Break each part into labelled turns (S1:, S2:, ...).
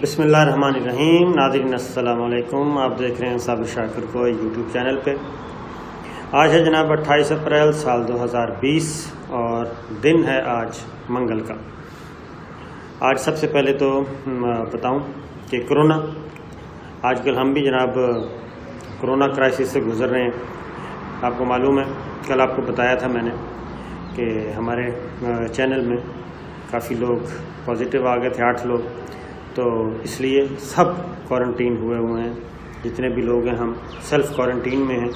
S1: بسم اللہ الرحمن الرحیم۔ ناظرین السلام علیکم، آپ دیکھ رہے ہیں صابر شاکر کو یوٹیوب چینل پہ۔ آج ہے جناب 28 اپریل سال 2020 اور دن ہے آج منگل کا۔ آج سب سے پہلے تو بتاؤں کہ کرونا، آج کل ہم بھی جناب کرونا کرائسس سے گزر رہے ہیں۔ آپ کو معلوم ہے، کل آپ کو بتایا تھا میں نے کہ ہمارے چینل میں کافی لوگ پازیٹیو آ گئے تھے، 8 لوگ، تو اس لیے سب کوارنٹین ہوئے ہیں۔ جتنے بھی لوگ ہیں ہم سیلف کوارنٹین میں ہیں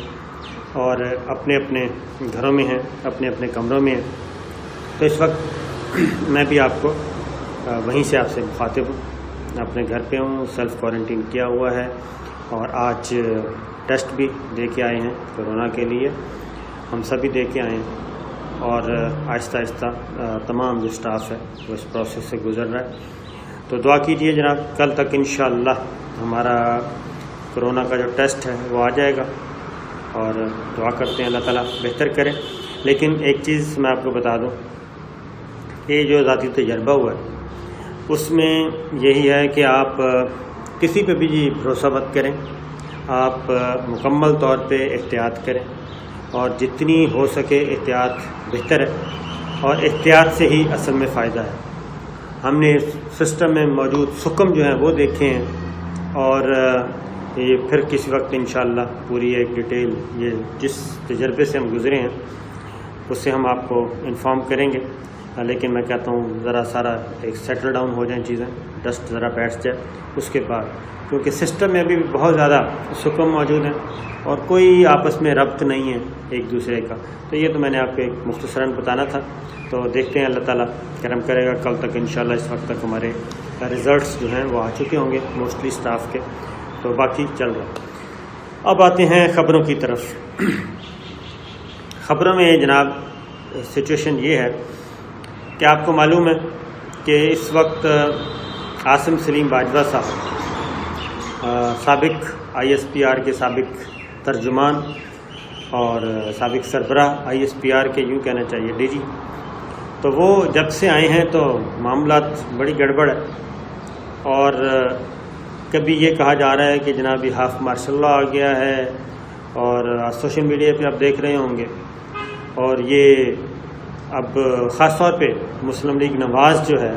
S1: اور اپنے اپنے گھروں میں ہیں، اپنے اپنے کمروں میں ہیں۔ تو اس وقت میں بھی آپ کو وہیں سے آپ سے مخاطب ہوں، اپنے گھر پہ ہوں، سیلف کوارنٹین کیا ہوا ہے اور آج ٹیسٹ بھی دے کے آئے ہیں کورونا کے لیے، ہم سبھی دے کے آئے ہیں اور آہستہ آہستہ تمام جو سٹاف ہے وہ اس پروسیس سے گزر رہا ہے۔ تو دعا کیجئے جناب، کل تک انشاءاللہ ہمارا کرونا کا جو ٹیسٹ ہے وہ آ جائے گا اور دعا کرتے ہیں اللہ تعالیٰ بہتر کرے۔ لیکن ایک چیز میں آپ کو بتا دوں، یہ جو ذاتی تجربہ ہوا ہے اس میں یہی ہے کہ آپ کسی پہ بھی بھروسہ مت کریں، آپ مکمل طور پہ احتیاط کریں اور جتنی ہو سکے احتیاط بہتر ہے، اور احتیاط سے ہی اصل میں فائدہ ہے۔ ہم نے سسٹم میں موجود سکم جو ہیں وہ دیکھے ہیں اور یہ پھر کسی وقت انشاءاللہ پوری ایک ڈیٹیل، یہ جس تجربے سے ہم گزرے ہیں اس سے ہم آپ کو انفارم کریں گے۔ لیکن میں کہتا ہوں ذرا سارا ایک سیٹل ڈاؤن ہو جائیں چیزیں، ڈسٹ ذرا بیٹھ جائے اس کے بعد، کیونکہ سسٹم میں ابھی بہت زیادہ سکم موجود ہیں اور کوئی آپس میں ربط نہیں ہے ایک دوسرے کا۔ تو یہ تو میں نے آپ کو ایک مختصراً بتانا تھا۔ تو دیکھتے ہیں اللہ تعالیٰ کرم کرے گا، کل تک انشاءاللہ اس وقت تک ہمارے ریزلٹس جو ہیں وہ آ چکے ہوں گے موسٹلی سٹاف کے، تو باقی چل رہا۔ اب آتے ہیں خبروں کی طرف۔ خبروں میں جناب سچویشن یہ ہے کہ آپ کو معلوم ہے کہ اس وقت عاصم سلیم باجوہ صاحب، سابق ISPR کے سابق ترجمان اور سابق سربراہ ISPR کے، یوں کہنا چاہیے DG، تو وہ جب سے آئے ہیں تو معاملات بڑی گڑبڑ ہے، اور کبھی یہ کہا جا رہا ہے کہ جناب یہ ہاف مارشل لا آ گیا ہے، اور سوشل میڈیا پہ آپ دیکھ رہے ہوں گے، اور یہ اب خاص طور پہ مسلم لیگ نواز جو ہے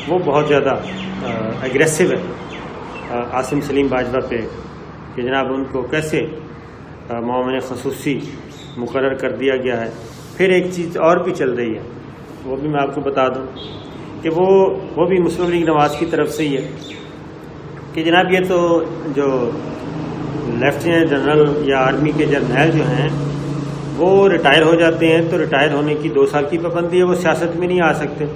S1: وہ بہت زیادہ ایگریسو ہے عاصم سلیم باجوہ پہ، کہ جناب ان کو کیسے معاون خصوصی مقرر کر دیا گیا ہے۔ پھر ایک چیز اور بھی چل رہی ہے، وہ بھی میں آپ کو بتا دوں کہ وہ بھی مسلم لیگ نواز کی طرف سے ہی ہے کہ جناب یہ تو جو لیفٹیننٹ جنرل یا آرمی کے جرنیل جو ہیں وہ ریٹائر ہو جاتے ہیں، تو ریٹائر ہونے کی 2 سال کی پابندی ہے، وہ سیاست میں نہیں آ سکتے۔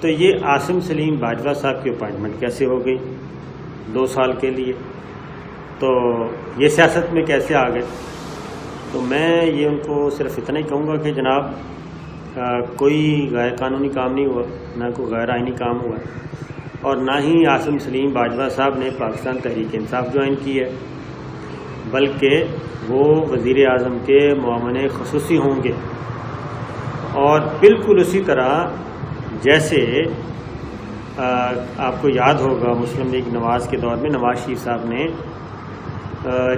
S1: تو یہ عاصم سلیم باجوہ صاحب کی اپائنٹمنٹ کیسے ہو گئی 2 سال کے لیے؟ تو یہ سیاست میں کیسے آ گئے؟ تو میں یہ ان کو صرف اتنا ہی کہوں گا کہ جناب کوئی غیر قانونی کام نہیں ہوا، نہ کوئی غیر آئینی کام ہوا، اور نہ ہی عاصم سلیم باجوہ صاحب نے پاکستان تحریک انصاف جوائن کی ہے، بلکہ وہ وزیر اعظم کے معاون خصوصی ہوں گے۔ اور بالکل اسی طرح جیسے آپ کو یاد ہوگا مسلم لیگ نواز کے دور میں نواز شریف صاحب نے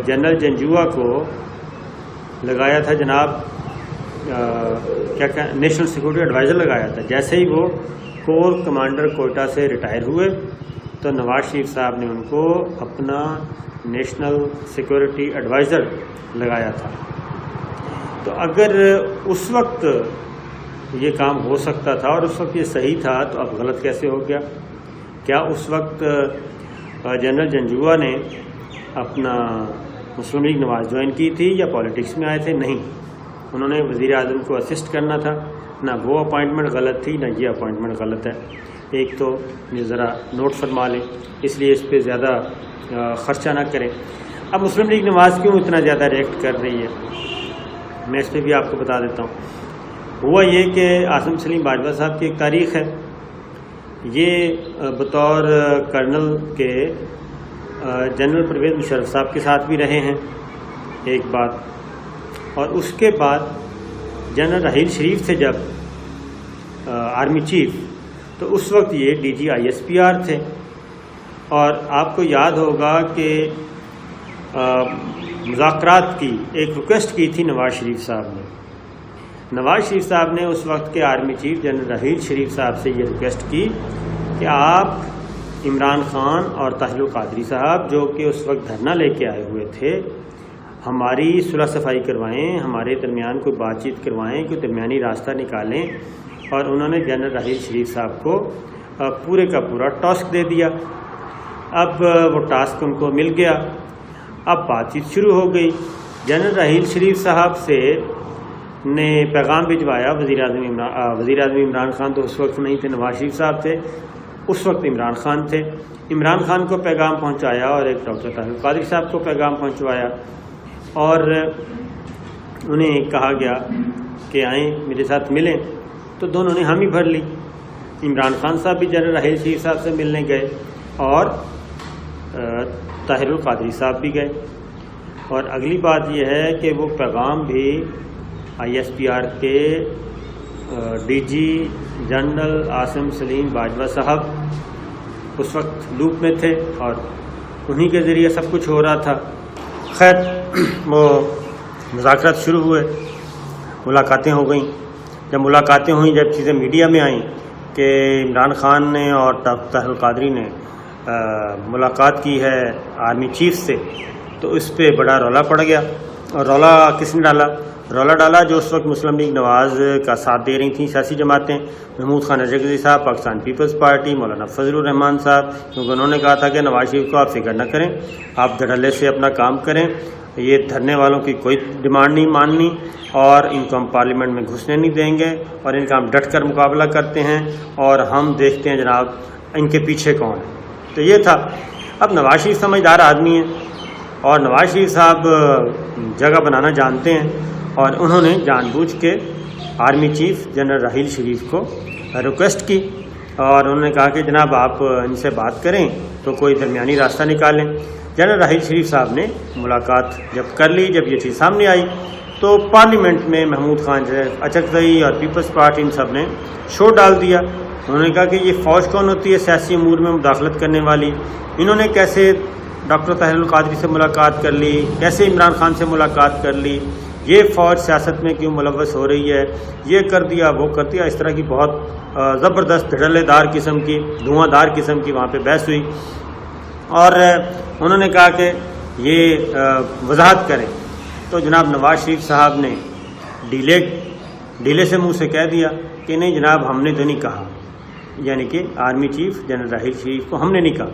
S1: جنرل جنجوعہ کو لگایا تھا جناب کیا نیشنل سیکورٹی ایڈوائزر لگایا تھا، جیسے ہی وہ کور کمانڈر کوئٹہ سے ریٹائر ہوئے تو نواز شریف صاحب نے ان کو اپنا نیشنل سیکورٹی ایڈوائزر لگایا تھا۔ تو اگر اس وقت یہ کام ہو سکتا تھا اور اس وقت یہ صحیح تھا، تو اب غلط کیسے ہو گیا؟ کیا اس وقت جنرل جنجوعہ نے اپنا مسلم لیگ نواز جوائن کی تھی یا پالیٹکس میں آئے تھے؟ نہیں، انہوں نے وزیر اعظم کو اسسٹ کرنا تھا۔ نہ وہ اپائنٹمنٹ غلط تھی، نہ یہ اپائنٹمنٹ غلط ہے۔ ایک تو یہ ذرا نوٹ فرما لیں، اس لیے اس پہ زیادہ خرچہ نہ کریں۔ اب مسلم لیگ نواز کیوں اتنا زیادہ ریئیکٹ کر رہی ہے، میں اس پہ بھی آپ کو بتا دیتا ہوں۔ ہوا یہ کہ عاصم سلیم باجوہ صاحب کی ایک تاریخ ہے، یہ بطور کرنل کے جنرل پرویز مشرف صاحب کے ساتھ بھی رہے ہیں، ایک بات، اور اس کے بعد جنرل راحیل شریف تھے جب آرمی چیف، تو اس وقت یہ DG ISPR تھے۔ اور آپ کو یاد ہوگا کہ مذاکرات کی ایک ریکویسٹ کی تھی نواز شریف صاحب نے. نواز شریف صاحب نے اس وقت کے army chief general Raheel Sharif صاحب سے یہ ریکویسٹ کی کہ آپ عمران خان اور طاہر القادری صاحب جو کہ اس وقت دھرنا لے کے آئے ہوئے تھے ہماری صلح صفائی کروائیں, ہمارے درمیان کوئی بات چیت کروائیں, کوئی درمیانی راستہ نکالیں. اور انہوں نے جنرل راحیل شریف صاحب کو پورے کا پورا ٹاسک دے دیا. اب وہ ٹاسک ان کو مل گیا. اب بات چیت شروع ہو گئی. جنرل راحیل شریف صاحب سے نے پیغام بھجوایا وزیر اعظم عمران خان تو اس وقت نہیں تھے, نواز شریف صاحب تھے, اس وقت عمران خان تھے. عمران خان کو پیغام پہنچایا اور ایک ڈاکٹر طاہر القادری صاحب کو پیغام پہنچوایا اور انہیں کہا گیا کہ آئیں میرے ساتھ ملیں. تو دونوں نے حامی بھر لی. عمران خان صاحب بھی جنرل راحیل شریف صاحب سے ملنے گئے اور طاہر القادری صاحب بھی گئے. اور اگلی بات یہ ہے کہ وہ پیغام بھی ISPR کے D G general Asim Saleem Bajwa صاحب اس وقت لوپ میں تھے اور انہی کے ذریعے سب کچھ ہو رہا تھا. خیر وہ مذاکرات شروع ہوئے, ملاقاتیں ہو گئیں. جب ملاقاتیں ہوئیں, جب چیزیں میڈیا میں آئیں کہ عمران خان نے اور طاہر القادری نے ملاقات کی ہے آرمی چیف سے, تو اس پہ بڑا رولا پڑ گیا. اور رولا کس نے ڈالا؟ رولا ڈالا جو اس وقت مسلم لیگ نواز کا ساتھ دے رہی تھیں سیاسی جماعتیں, محمود خان اجگری صاحب, پاکستان پیپلز پارٹی, مولانا فضل الرحمان صاحب, کیونکہ انہوں نے کہا تھا کہ نواز شریف کو آپ فکر نہ کریں, آپ دھڑلے سے اپنا کام کریں, یہ دھرنے والوں کی کوئی ڈیمانڈ نہیں ماننی اور ان کو ہم پارلیمنٹ میں گھسنے نہیں دیں گے اور ان کا ہم ڈٹ کر مقابلہ کرتے ہیں اور ہم دیکھتے ہیں جناب ان کے پیچھے کون ہے. تو یہ تھا. اب نواز شریف سمجھدار آدمی ہیں اور نواز شریف صاحب جگہ بنانا جانتے ہیں اور انہوں نے جان بوجھ کے army chief general Raheel Sharif کو ریکویسٹ کی اور انہوں نے کہا کہ جناب آپ ان سے بات کریں تو کوئی درمیانی راستہ نکالیں. جنرل راحیل شریف صاحب نے ملاقات جب کر لی, جب یہ چیز سامنے آئی تو پارلیمنٹ میں محمود خان اچکزئی اور پیپلز پارٹی ان سب نے شور ڈال دیا. انہوں نے کہا کہ یہ فوج کون ہوتی ہے سیاسی امور میں مداخلت کرنے والی, انہوں نے کیسے ڈاکٹر طاہر القادری سے ملاقات کر لی, کیسے عمران خان سے ملاقات کر لی, یہ فوج سیاست میں کیوں ملوث ہو رہی ہے, یہ کر دیا وہ کر دیا. اس طرح کی بہت زبردست دھڑلے دار قسم کی, دھواں دار قسم کی وہاں پہ بحث ہوئی. اور انہوں نے کہا کہ یہ وضاحت کریں. تو جناب نواز شریف صاحب نے ڈیلے سے منہ سے کہہ دیا کہ نہیں جناب ہم نے تو نہیں کہا, یعنی کہ army chief general Raheel Sharif کو ہم نے نہیں کہا.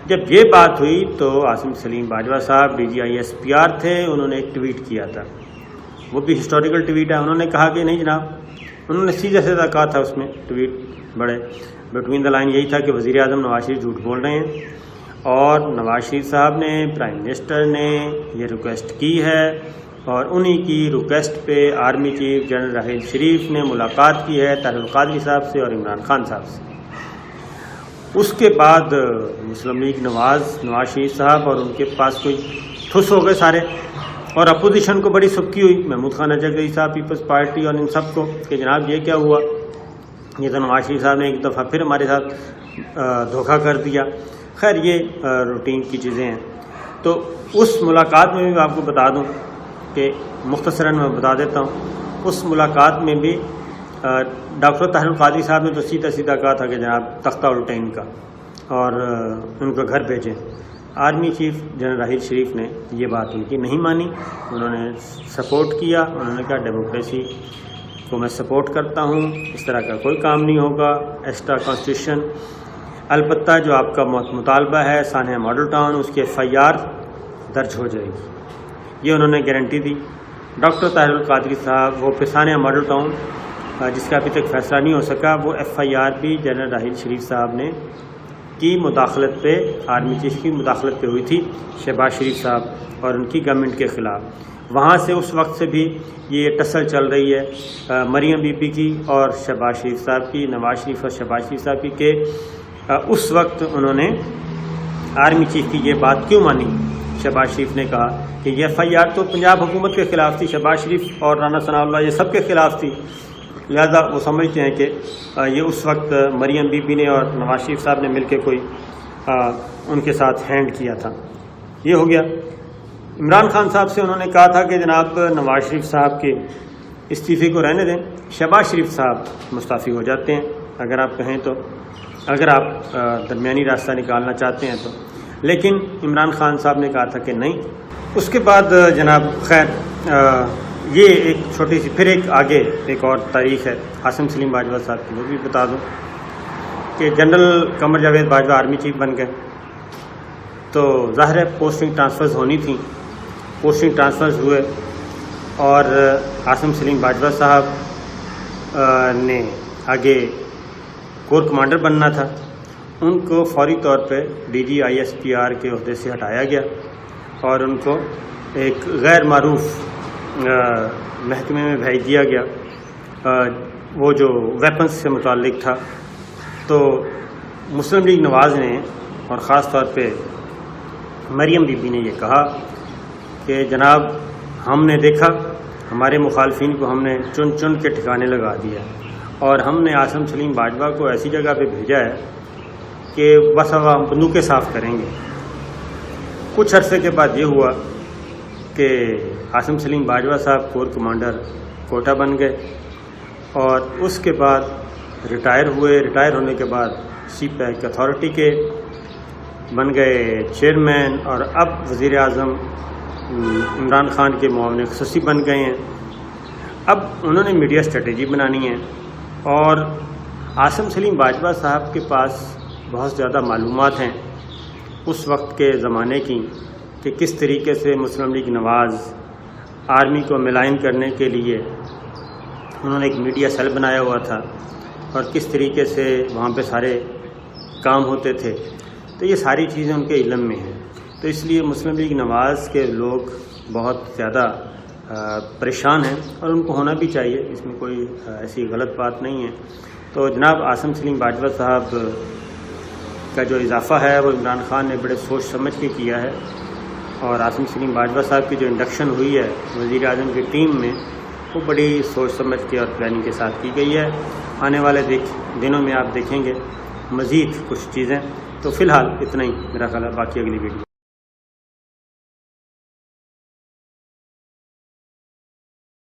S1: جب یہ بات ہوئی تو عاصم سلیم باجوہ صاحب DG ISPR تھے, انہوں نے ایک ٹویٹ کیا تھا, وہ بھی ہسٹوریکل ٹویٹ ہے. انہوں نے کہا کہ نہیں جناب, انہوں نے سیدھا سیدھا کہا تھا اس میں ٹویٹ, بڑے بٹوین دا لائن یہی تھا کہ وزیر اعظم نواز شریف جھوٹ بول رہے ہیں اور نواز شریف صاحب نے پرائم منسٹر نے یہ ریکویسٹ کی ہے اور انہی کی ریکویسٹ پہ army chief general Raheel Sharif نے ملاقات کی ہے طاہر القادری صاحب سے اور عمران خان صاحب سے. اس کے بعد مسلم لیگ نواز شریف صاحب اور ان کے پاس کوئی ٹھس ہو گئے سارے, اور اپوزیشن کو بڑی سبکی ہوئی, محمود خان اجگری صاحب پیپلز پارٹی اور ان سب کو کہ جناب یہ کیا ہوا, یہ تو نواز شریف صاحب نے ایک دفعہ پھر ہمارے ساتھ دھوکہ کر دیا. خیر یہ روٹین کی چیزیں ہیں. تو اس ملاقات میں بھی میں آپ کو بتا دوں کہ مختصراً میں بتا دیتا ہوں, اس ملاقات میں بھی ڈاکٹر طاہر القادری صاحب نے تو سیدھا کہا تھا کہ جناب تختہ الٹیں ان کا اور ان کو گھر بھیجیں. Army chief general Raheel Sharif نے یہ بات ان کی نہیں مانی, انہوں نے سپورٹ کیا. انہوں نے کہا ڈیموکریسی کو میں سپورٹ کرتا ہوں, اس طرح کا کوئی کام نہیں ہوگا ایکسٹرا کانسٹیٹیوشن. البتہ جو آپ کا مطالبہ ہے سانحہ ماڈل ٹاؤن, اس کی FIR درج ہو جائے گی, یہ انہوں نے گارنٹی دی. ڈاکٹر طاہر القادری صاحب وہ سانحہ ماڈل ٹاؤن جس کا ابھی تک فیصلہ نہیں ہو سکا, وہ FIR بھی جنرل راحیل شریف صاحب نے کی مداخلت پہ, آرمی چیف کی مداخلت پہ ہوئی تھی شہباز شریف صاحب اور ان کی گورنمنٹ کے خلاف. وہاں سے اس وقت سے بھی یہ ٹسل چل رہی ہے مریم بی بی کی اور شہباز شریف صاحب کی, نواز شریف اور شہباز شریف صاحب کی, کہ اس وقت انہوں نے آرمی چیف کی یہ بات کیوں مانی. شہباز شریف نے کہا کہ یہ FIR تو پنجاب حکومت کے خلاف تھی, شہباز شریف اور رانا ثناء اللہ یہ سب کے خلاف تھی, لہذا وہ سمجھتے ہیں کہ یہ اس وقت مریم بی بی نے اور نواز شریف صاحب نے مل کے کوئی ان کے ساتھ ہینڈ کیا تھا۔ یہ ہو گیا۔ عمران خان صاحب سے انہوں نے کہا تھا کہ جناب نواز شریف صاحب کے استعفے کو رہنے دیں، شہباز شریف صاحب مستعفی ہو جاتے ہیں اگر آپ کہیں تو، اگر آپ درمیانی راستہ نکالنا چاہتے ہیں تو، لیکن عمران خان صاحب نے کہا تھا کہ نہیں۔ اس کے بعد جناب خیر یہ ایک چھوٹی سی پھر ایک اور تاریخ ہے عاصم سلیم باجوہ صاحب کی، وہ بھی بتا دوں کہ general Qamar Javed Bajwa army chief بن گئے، تو ظاہر ہے پوسٹنگ ٹرانسفرز ہونی تھیں، پوسٹنگ ٹرانسفرز ہوئے اور عاصم سلیم باجوہ صاحب نے آگے کور کمانڈر بننا تھا، ان کو فوری طور پہ DGISPR کے عہدے سے ہٹایا گیا اور ان کو ایک غیر معروف محکمے میں بھیج دیا گیا، وہ جو ویپنز سے متعلق تھا۔ تو مسلم لیگ نواز نے اور خاص طور پہ مریم بی بی نے یہ کہا کہ جناب ہم نے دیکھا ہمارے مخالفین کو ہم نے چن چن کے ٹھکانے لگا دیا اور ہم نے عاصم سلیم باجوہ کو ایسی جگہ پہ بھیجا ہے کہ بس اب ہم بندوقیں صاف کریں گے۔ کچھ عرصے کے بعد یہ ہوا کہ عاصم سلیم باجوہ صاحب کور کمانڈر کوٹا بن گئے اور اس کے بعد ریٹائر ہوئے، ریٹائر ہونے کے بعد CPAC اتھارٹی کے بن گئے چیئرمین اور اب وزیر اعظم عمران خان کے معاون خصوصی بن گئے ہیں۔ اب انہوں نے میڈیا اسٹریٹجی بنانی ہے اور عاصم سلیم باجوہ صاحب کے پاس بہت زیادہ معلومات ہیں اس وقت کے زمانے کی کہ کس طریقے سے مسلم لیگ نواز آرمی کو ملائن کرنے کے لیے انہوں نے ایک میڈیا سیل بنایا ہوا تھا اور کس طریقے سے وہاں پہ سارے کام ہوتے تھے، تو یہ ساری چیزیں ان کے علم میں ہیں۔ تو اس لیے مسلم لیگ نواز کے لوگ بہت زیادہ پریشان ہیں اور ان کو ہونا بھی چاہیے، اس میں کوئی ایسی غلط بات نہیں ہے۔ تو جناب عاصم سلیم باجوہ صاحب کا جو اضافہ ہے وہ عمران خان نے بڑے سوچ سمجھ کے کیا ہے اور عاصم سلیم باجوہ صاحب کی جو انڈکشن ہوئی ہے وزیر اعظم کی ٹیم میں وہ بڑی سوچ سمجھ کے اور پلاننگ کے ساتھ کی گئی ہے۔ آنے والے دنوں میں آپ دیکھیں گے مزید کچھ چیزیں۔ تو فی الحال اتنا ہی میرا خیال ہے، باقی اگلی ویڈیو